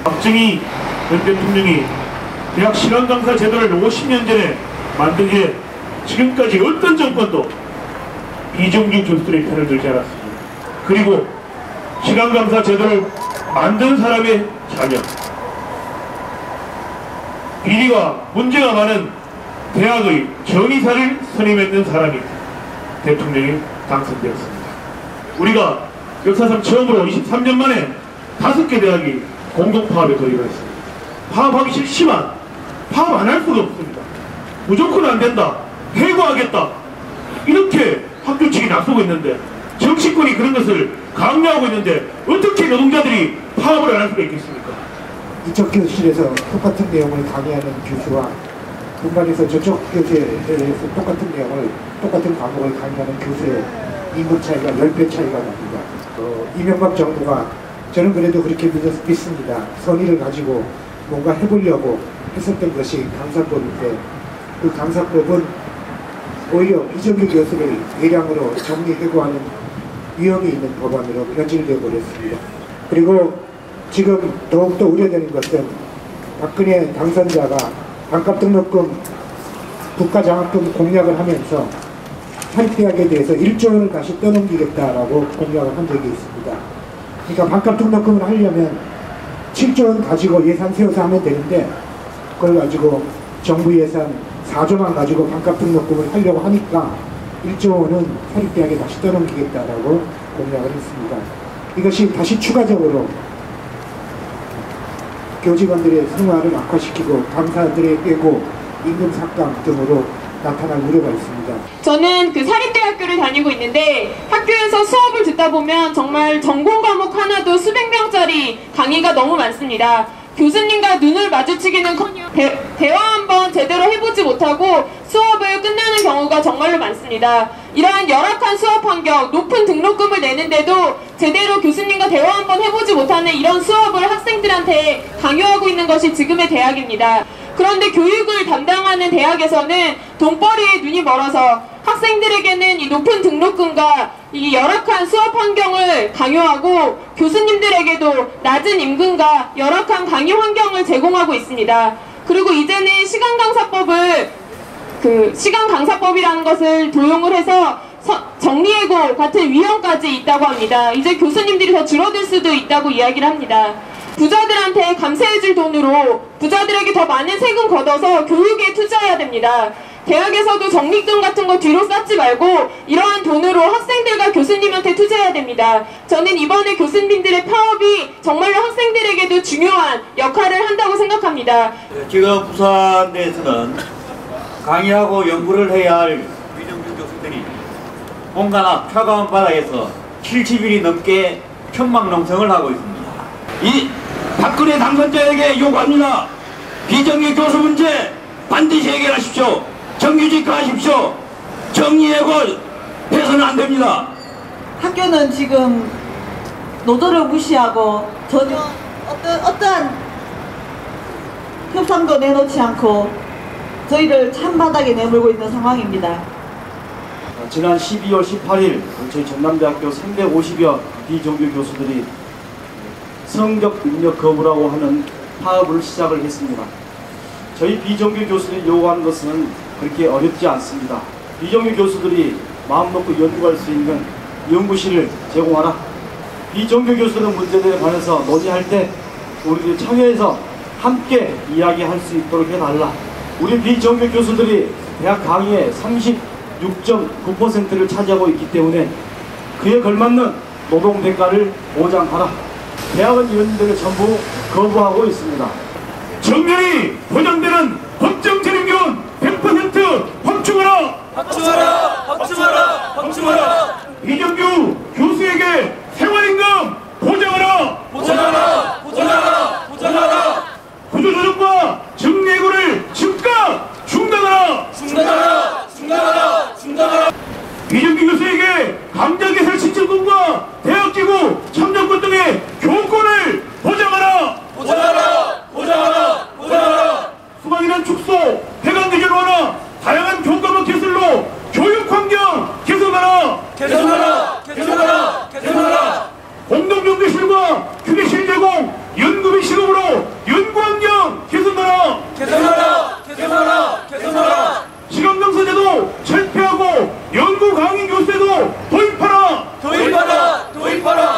박정희 전 대통령이 대학 시간강사 제도를 50년 전에 만들기에 지금까지 어떤 정권도 이정규 교수들의 편을 들지 않았습니다. 그리고 시간강사 제도를 만든 사람의 자녀, 비리가 문제가 많은 대학의 정의사를 선임했는 사람이 대통령이 당선되었습니다. 우리가 역사상 처음으로 23년 만에 5개 대학이 공동파업에 돌입했습니다. 파업하기 싫지만 파업 안 할 수가 없습니다. 무조건 안 된다, 해고하겠다, 이렇게 학교 측이 나서고 있는데, 정치권이 그런 것을 강요하고 있는데 어떻게 노동자들이 파업을 안 할 수가 있겠습니까? 이쪽 교실에서 똑같은 내용을 강의하는 교수와 분반에서 저쪽 교실에서 똑같은 내용을, 똑같은 과목을 강의하는 교수의 임금 차이가 10배 차이가 납니다. 이명박 정부가, 저는 그래도 그렇게 믿습니다. 선의를 가지고 뭔가 해보려고 했었던 것이 강사법인데, 그 강사법은 오히려 비정규 교수를 대량으로 정리해고하는 위험이 있는 법안으로 변질되어 버렸습니다. 그리고 지금 더욱더 우려되는 것은 박근혜 당선자가 반값 등록금, 국가장학금 공약을 하면서 사립대학에 대해서 1조 원을 다시 떠넘기겠다라고 공약을 한 적이 있습니다. 그러니까 반값 등록금을 하려면 7조 원 가지고 예산 세워서 하면 되는데, 그걸 가지고 정부 예산 4조만 가지고 반값 등록금을 하려고 하니까 1조 원은 사립대학에 다시 떠넘기겠다라고 공약을 했습니다. 이것이 다시 추가적으로 교직원들의 생활을 악화시키고 강사들의 빼고 임금 삭감 등으로 나타날 우려가 있습니다. 저는 그 사립대학교를 다니고 있는데, 학교에서 수업을 듣다 보면 정말 전공 과목 하나도 수백 명짜리 강의가 너무 많습니다. 교수님과 눈을 마주치기는커녕 대화 한번 제대로 해보지 못하고 수업을 끝나는 경우가 정말로 많습니다. 이러한 열악한 수업 환경, 높은 등록금을 내는데도 제대로 교수님과 대화 한번 해보지 못하는 이런 수업을 학생들한테 강요하고 있는 것이 지금의 대학입니다. 그런데 교육을 담당하는 대학에서는 돈벌이에 눈이 멀어서 학생들에게는 이 높은 등록금과 이 열악한 수업 환경을 강요하고 교수님들에게도 낮은 임금과 열악한 강의 환경을 제공하고 있습니다. 그리고 이제는 시간강사법이라는 것을 도용을 해서 정리해고 같은 위헌까지 있다고 합니다. 이제 교수님들이 더 줄어들 수도 있다고 이야기를 합니다. 부자들한테 감세해줄 돈으로 부자들에게 더 많은 세금 걷어서 교육에 투자해야 됩니다. 대학에서도 적립금 같은 거 뒤로 쌓지 말고 이러한 돈으로 학생들과 교수님한테 투자해야 됩니다. 저는 이번에 교수님들의 파업이 정말로 학생들에게도 중요한 역할을 한다고 생각합니다. 지금 부산 내에서는 강의하고 연구를 해야 할 비정규 교수들이 온갖 차가운 바다에서 70일이 넘게 천막농성을 하고 있습니다. 이 박근혜 당선자에게 요구합니다. 비정규 교수 문제 반드시 해결하십시오. 정규직화하십시오. 정리해고 해서는 안 됩니다. 학교는 지금 노조를 무시하고 전혀 어떠한 협상도 내놓지 않고 저희를 찬바닥에 내몰고 있는 상황입니다. 지난 12월 18일 저희 전남대학교 350여 비정규 교수들이 성적 능력 거부라고 하는 파업을 시작을 했습니다. 저희 비정규 교수들이 요구하는 것은 그렇게 어렵지 않습니다. 비정규 교수들이 마음 놓고 연구할 수 있는 연구실을 제공하라. 비정규 교수들 문제들에 관해서 논의할 때 우리들이 참여해서 함께 이야기할 수 있도록 해달라. 우리 비정규 교수들이 대학 강의의 36.9%를 차지하고 있기 때문에 그에 걸맞는 노동 대가를 보장하라. 대학은 이런 데를 전부 거부하고 있습니다. 정년이 보장되는 법정 재능교원 100% 확충하라! 확충하라! 확충하라! 확충하라! 비정규 교수에게 생활임금 보장하라! 보장하라! 보장하라! 보장하라! 구조조정과 정리해고를 즉각 중단하라! 중단하라! 중단하라! 중단하라! 비정규 교수에게 강좌개설 신청권과 대학기구 참여권 등의 교권을 보장하라! 보장하라! 보장하라! 보장하라! 수강이란 축소, 해강 기준 완화, 다양한 교과목 개설로 교육 환경 개선하라! 개선하라! 개선하라! 강의 교수제도 도입하라! 도입하라! 도입하라!